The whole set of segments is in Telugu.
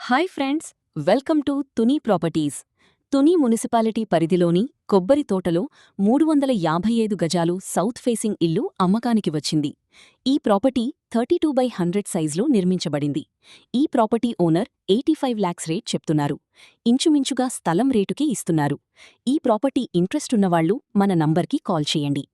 Hi friends, welcome to Tuni properties. Tuni municipality పరిధిలోని కొబ్బరి తోటలో 355 గజాలు సౌత్ ఫేసింగ్ ఇల్లు అమ్మకానికి వచ్చింది. ఈ ప్రాపర్టీ 32/100 సైజులో నిర్మించబడింది. ఈ ప్రాపర్టీ ఓనర్ 85 lakhs రేట్ చెప్తున్నారు. ఇంచుమించుగా స్థలం రేటుకే ఇస్తున్నారు. ఈ ప్రాపర్టీ ఇంట్రెస్ట్ ఉన్నవాళ్లు మన నంబర్కి కాల్ చేయండి.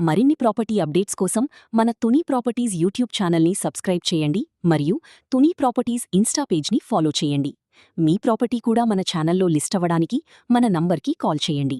మరిన్ని ప్రాపర్టీ అప్డేట్స్ కోసం మన తుని ప్రాపర్టీస్ యూట్యూబ్ ఛానల్ని సబ్స్క్రైబ్ చేయండి మరియు తుని ప్రాపర్టీస్ ఇన్స్టా పేజ్ని ఫాలో చేయండి. మీ ప్రాపర్టీ కూడా మన ఛానల్లో లిస్ట్ అవ్వడానికి మన నంబర్కి కాల్ చేయండి.